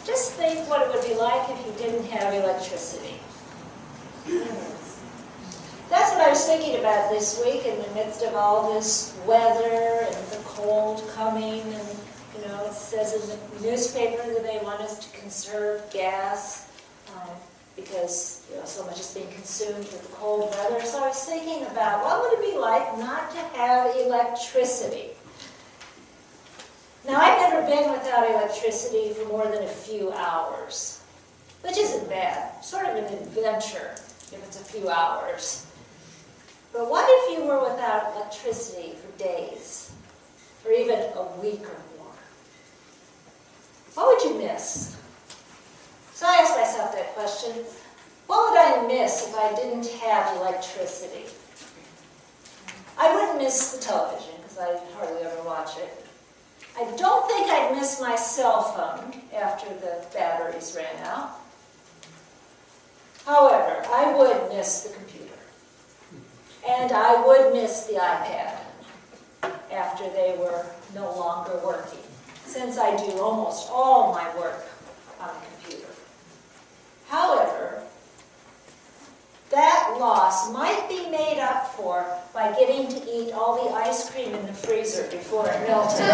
Just think what it would be like if you didn't have electricity. That's what I was thinking about this week in the midst of all this weather and the cold coming. And, you know, it says in the newspaper that they want us to conserve gas because, you know, so much is being consumed with the cold weather. So I was thinking about what would it be like not to have electricity? Now, I've never been without electricity for more than a few hours, which isn't bad. Sort of an adventure if it's a few hours. But what if you were without electricity for days, or even a week or more? What would you miss? So I asked myself that question. What would I miss if I didn't have electricity? I wouldn't miss the television, because I hardly ever watch it. I don't think I'd miss my cell phone after the batteries ran out. However, I would miss the computer. And I would miss the iPad after they were no longer working, since I do almost all my work on a computer. However, that loss might be made up for by getting to eat all the ice cream in the freezer before it melted.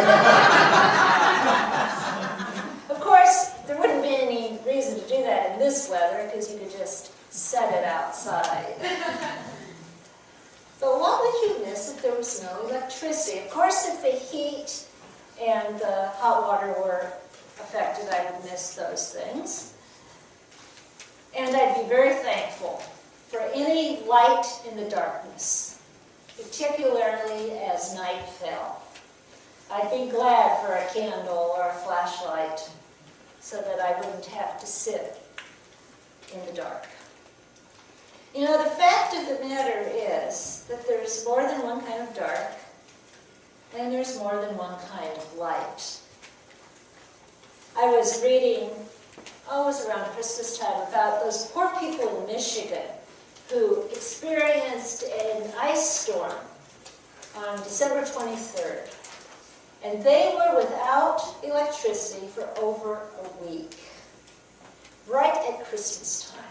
Of course, there wouldn't be any reason to do that in this weather, because you could just set it outside. But what would you miss if there was no electricity? Of course, if the heat and the hot water were affected, I would miss those things. And I'd be very thankful for any light in the darkness, particularly as night fell. I'd be glad for a candle or a flashlight so that I wouldn't have to sit in the dark. You know, the fact of the matter is that there's more than one kind of dark, and there's more than one kind of light. I was reading, it was around Christmas time, about those poor people in Michigan who experienced an ice storm on December 23rd. And they were without electricity for over a week, right at Christmas time.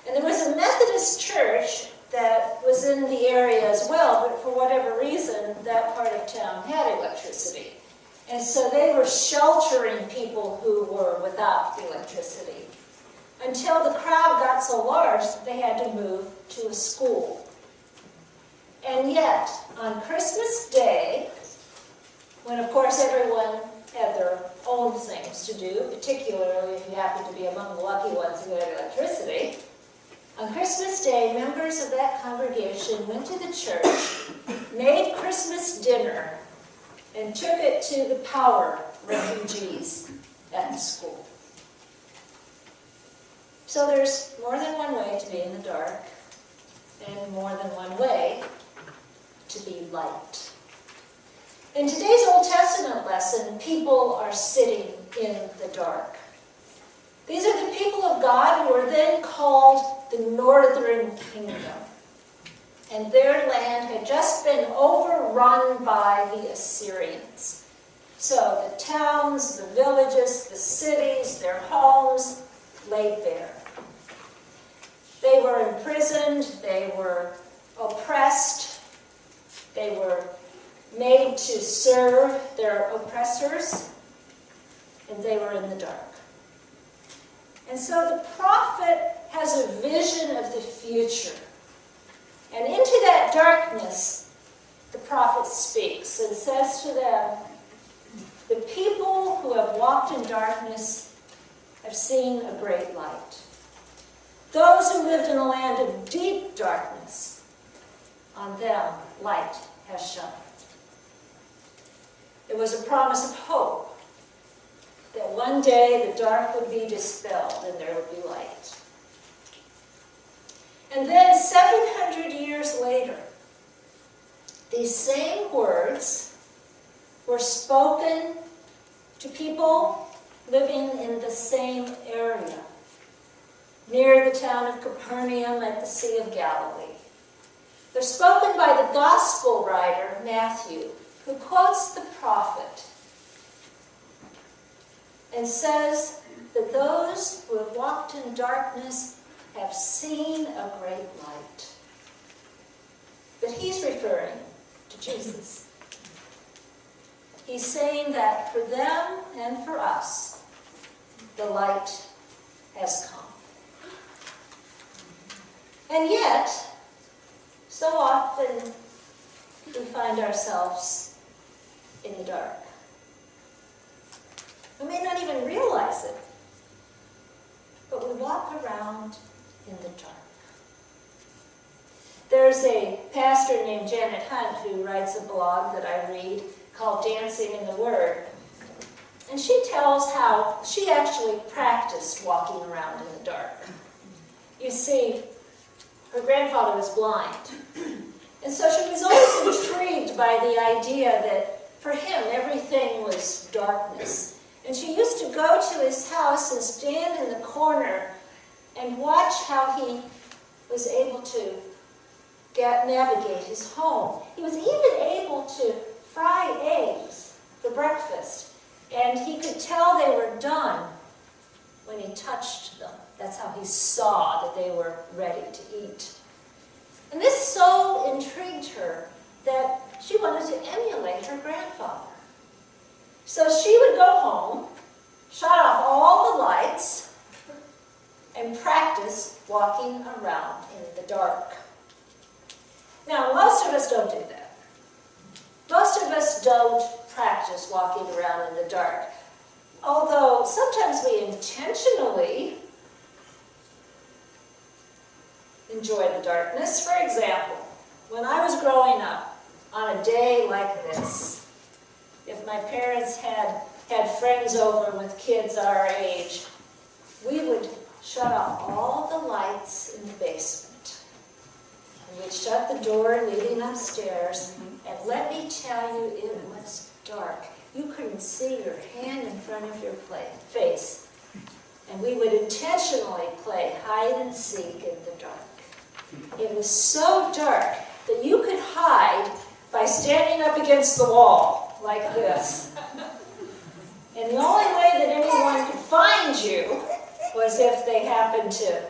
And there was a Methodist church that was in the area as well, but for whatever reason, that part of town had electricity. And so they were sheltering people who were without electricity, until the crowd got so large that they had to move to a school. And yet, on Christmas Day, when of course everyone had their own things to do, particularly if you happened to be among the lucky ones who had electricity, on Christmas Day, members of that congregation went to the church, made Christmas dinner, and took it to the power refugees at the school. So there's more than one way to be in the dark, and more than one way to be light. In today's Old Testament lesson, people are sitting in the dark. These are the people of God who are then called the Northern Kingdom. And their land had just been overrun by the Assyrians. So the towns, the villages, the cities, their homes laid bare. They were imprisoned, they were oppressed, they were made to serve their oppressors, and they were in the dark. And so the prophet has a vision of the future. And into that darkness, the prophet speaks and says to them, the people who have walked in darkness have seen a great light. Those who lived in a land of deep darkness, on them light has shone. It was a promise of hope that one day the dark would be dispelled and there would be light. And then 700 years later, these same words were spoken to people living in the same area, near the town of Capernaum at the Sea of Galilee. They're spoken by the gospel writer, Matthew, who quotes the prophet and says that those who have walked in darkness have seen a great light. But he's referring to Jesus. He's saying that for them and for us, the light has come. And yet, so often we find ourselves in the dark. We may not even realize it, but we walk around in the dark. There's a pastor named Janet Hunt who writes a blog that I read called Dancing in the Word. And she tells how she actually practiced walking around in the dark. You see, her grandfather was blind. And so she was always intrigued by the idea that for him everything was darkness. And she used to go to his house and stand in the corner and watch how he was able to navigate his home. He was even able to fry eggs for breakfast, and he could tell they were done when he touched them. That's how he saw that they were ready to eat. And this so intrigued her that she wanted to emulate her grandfather. So she would go home, shut off all the lights, and practice walking around in the dark. Now, most of us don't do that. Most of us don't practice walking around in the dark. Although sometimes we intentionally enjoy the darkness. For example, when I was growing up, on a day like this, if my parents had friends over with kids our age, we would shut off all the lights in the basement. And we'd shut the door leading upstairs, and let me tell you, it was dark. You couldn't see your hand in front of your face. And we would intentionally play hide and seek in the dark. It was so dark that you could hide by standing up against the wall, like this. And the only way that anyone could find you was if they happened to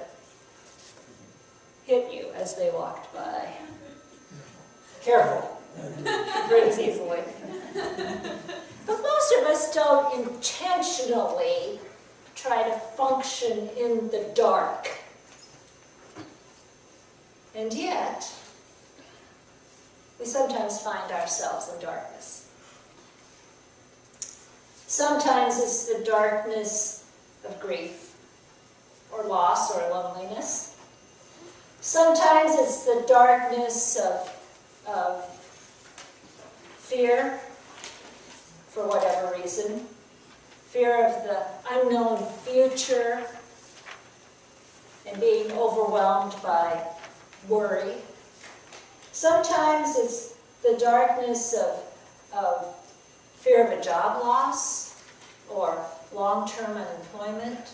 hit you as they walked by. Careful. It breaks easily. But most of us don't intentionally try to function in the dark. And yet, we sometimes find ourselves in darkness. Sometimes it's the darkness of grief, or loss, or loneliness. Sometimes it's the darkness of fear, for whatever reason. Fear of the unknown future, and being overwhelmed by worry. Sometimes it's the darkness of fear of a job loss or long-term unemployment.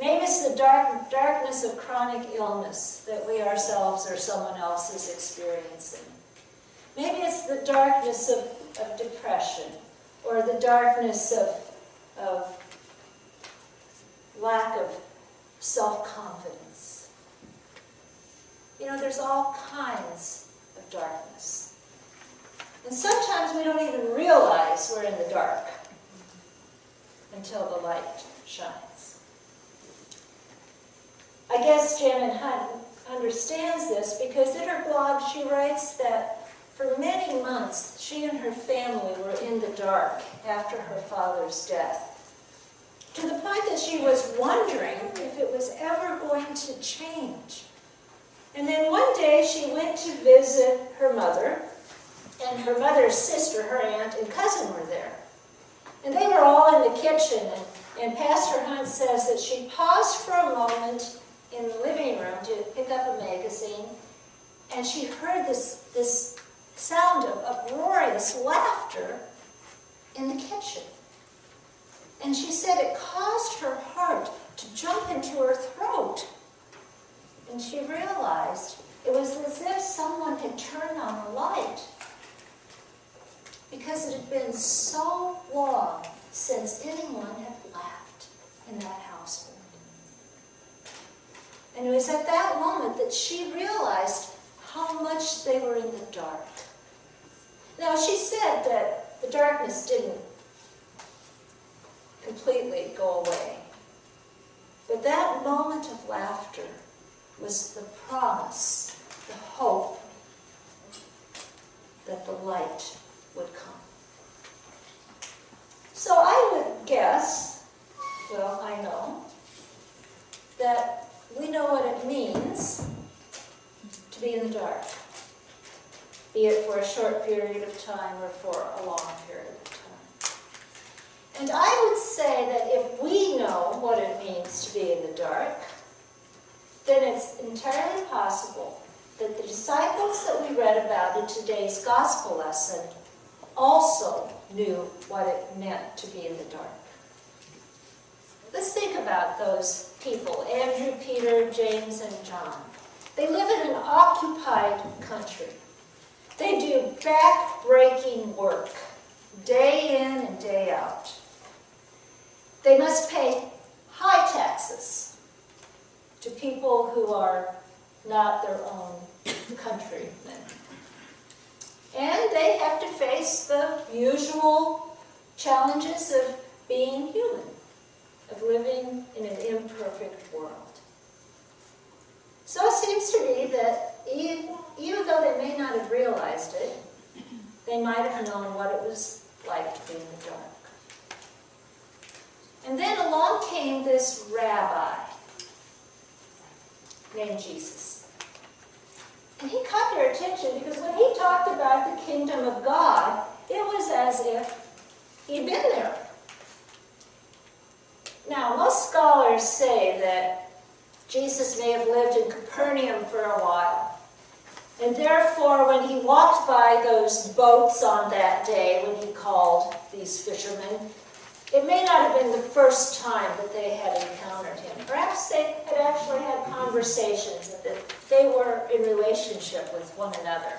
Maybe it's the darkness of chronic illness that we ourselves or someone else is experiencing. Maybe it's the darkness of depression, or the darkness of lack of self-confidence. You know, there's all kinds of darkness. And sometimes we don't even realize we're in the dark until the light shines. I guess Janet Hunt understands this because in her blog she writes that for many months she and her family were in the dark after her father's death, to the point that she was wondering if it was ever going to change. And then one day she went to visit her mother, and her mother's sister, her aunt, and cousin were there. And they were all in the kitchen, and Pastor Hunt says that she paused for a moment in the living room to pick up a magazine, and she heard this sound of uproarious laughter in the kitchen. And she said it caused her heart to jump into her throat. And she realized it was as if someone had turned on a light, because it had been so long since anyone had laughed. in that household. And it was at that moment that she realized how much they were in the dark. Now, she said that the darkness didn't completely go away. But that moment of laughter was the promise, the hope that the light would come. So I would guess, well, I know, that we know what it means to be in the dark, be it for a short period of time or for a long period of time. And I would say that if we know what it means to be in the dark, then it's entirely possible that the disciples that we read about in today's gospel lesson also knew what it meant to be in the dark. Let's think about those people, Andrew, Peter, James, and John. They live in an occupied country. They do back-breaking work, day in and day out. They must pay high taxes to people who are not their own countrymen. And they have to face the usual challenges of being human, of living in an imperfect world. So it seems to me that even though they may not have realized it, they might have known what it was like to be in the dark. And then along came this rabbi named Jesus. And he caught their attention because when he talked about the kingdom of God, it was as if he'd been there. Now, most scholars say that Jesus may have lived in Capernaum for a while. And therefore, when he walked by those boats on that day, when he called these fishermen, it may not have been the first time that they had encountered him. Perhaps they had actually had conversations, and that they were in relationship with one another.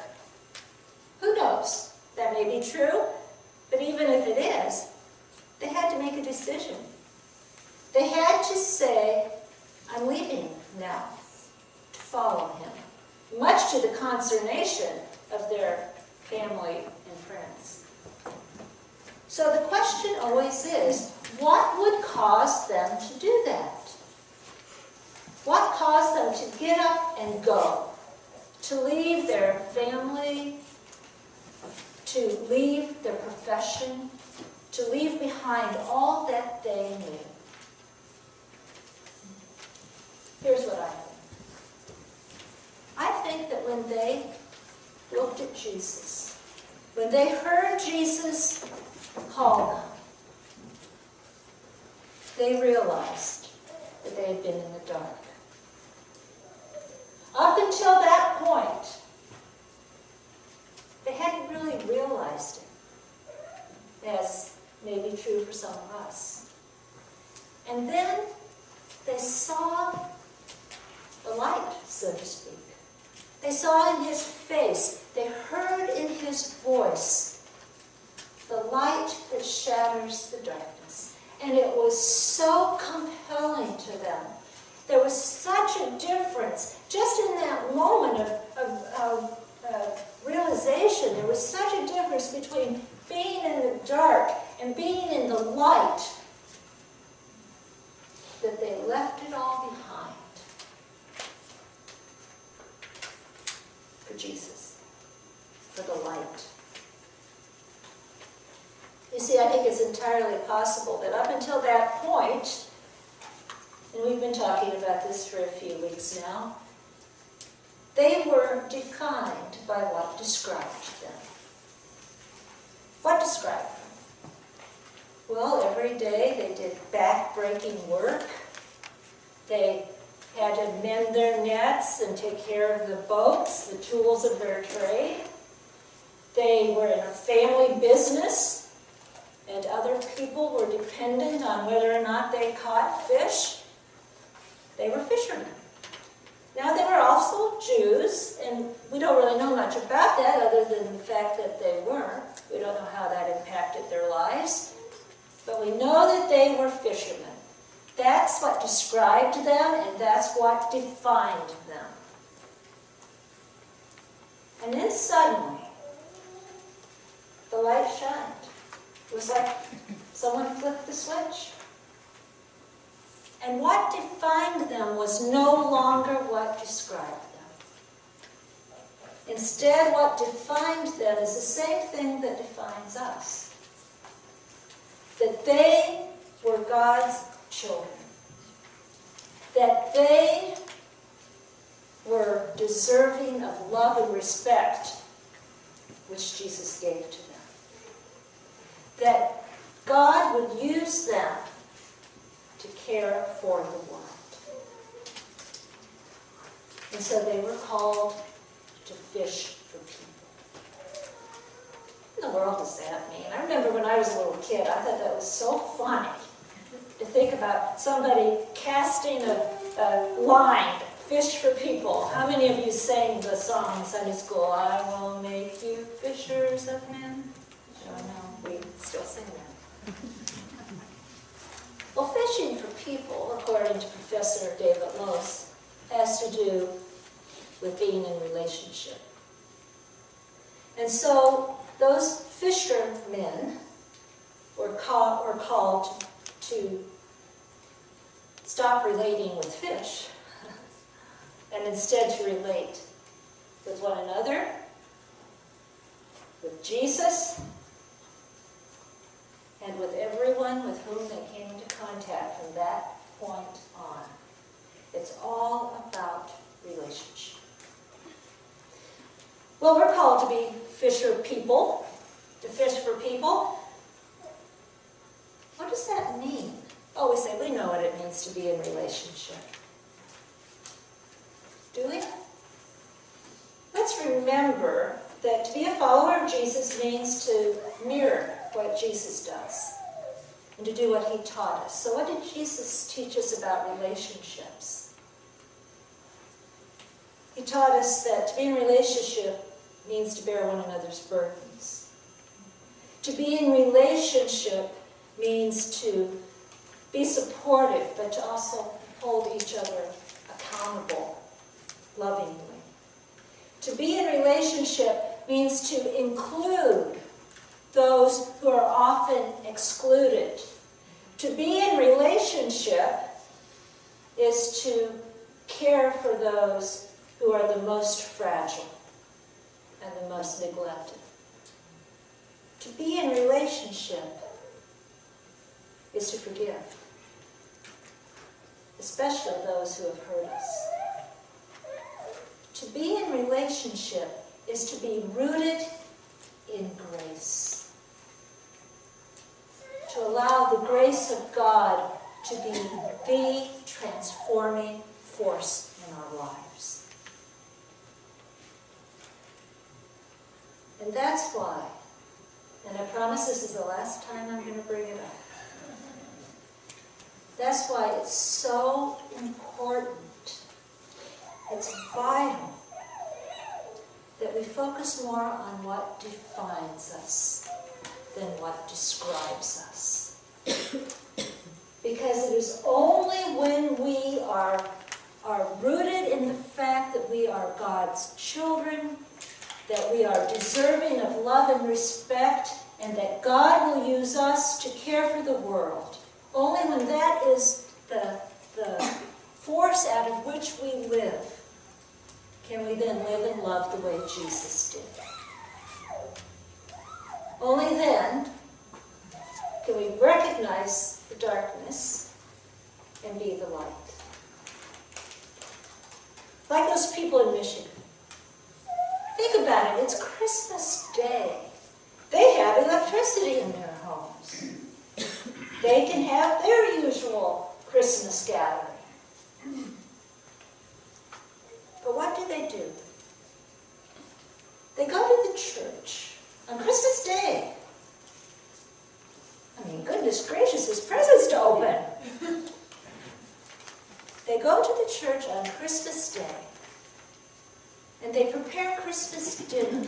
Who knows? That may be true, but even if it is, they had to make a decision. They had to say, I'm leaving now to follow him, much to the consternation of their family and friends. So the question always is, what would cause them to do that? What caused them to get up and go? To leave their family, to leave their profession, to leave behind all that they knew? Here's what I think. I think that when they looked at Jesus, when they heard Jesus call them, they realized that they had been in the dark. Up until that point, they hadn't really realized it, as may be true for some of us. And then they saw the light, so to speak. They saw in his face, they heard in his voice, the light that shatters the darkness. And it was so compelling to them. There was such a difference. Just in that moment of realization, there was such a difference between being in the dark and being in the light, that they left it all behind for Jesus, for the light. You see, I think it's entirely possible that up until that point, and we've been talking about this for a few weeks now, they were defined by what described them. What described them? Well, every day they did back-breaking work. They had to mend their nets and take care of the boats, the tools of their trade. They were in a family business, and other people were dependent on whether or not they caught fish. They were fishermen. Now, they were also Jews, and we don't really know much about that other than the fact that they were. We don't know how that impacted their lives. But we know that they were fishermen. That's what described them, and that's what defined them. And then suddenly, the light shined. It was like someone flipped the switch. And what defined them was no longer what described them. Instead, what defined them is the same thing that defines us. That they were God's children. That they were deserving of love and respect, which Jesus gave to them. That God would use them to care for the world. And so they were called to fish for people. What in the world does that mean? I remember when I was a little kid, I thought that was so funny to think about somebody casting a line, fish for people. How many of you sang the song in Sunday school, I will make you fishers of men? I don't know, we still sing that. Well, fishing for people, according to Professor David Lose, has to do with being in relationship. And so those fishermen were called to stop relating with fish and instead to relate with one another, with Jesus, and with everyone with whom they came into contact from that point on. It's all about relationship. Well, we're called to be fisher people, to fish for people. What does that mean? Oh, we say we know what it means to be in relationship. Do we? Let's remember that to be a follower of Jesus means to mirror what Jesus does and to do what he taught us. So what did Jesus teach us about relationships? He taught us that to be in relationship means to bear one another's burdens. To be in relationship means to be supportive, but to also hold each other accountable lovingly. To be in relationship means to include those who are often excluded. To be in relationship is to care for those who are the most fragile and the most neglected. To be in relationship is to forgive, especially those who have hurt us. To be in relationship is to be rooted in grace. To allow the grace of God to be the transforming force in our lives. And that's why, and I promise this is the last time I'm going to bring it up, that's why it's so important, it's vital, that we focus more on what defines us than what describes us. Because it is only when we are rooted in the fact that we are God's children, that we are deserving of love and respect, and that God will use us to care for the world. Only when that is the force out of which we live, can we then live and love the way Jesus did. Only then can we recognize the darkness and be the light. Like those people in Michigan. Think about it, it's Christmas Day. They have electricity in their homes. They can have their usual Christmas gathering. But what do? They go to the church on Christmas Day. I mean, goodness gracious, there's presents to open. They go to the church on Christmas Day, and they prepare Christmas dinner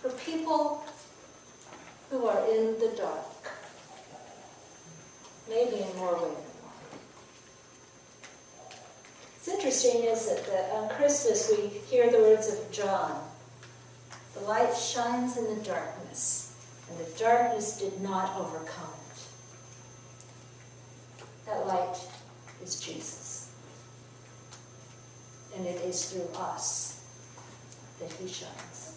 for people who are in the dark. Maybe in more ways than one. What's interesting is that on Christmas we hear the words of John. The light shines in the darkness, and the darkness did not overcome it. That light is Jesus. And it is through us that he shines.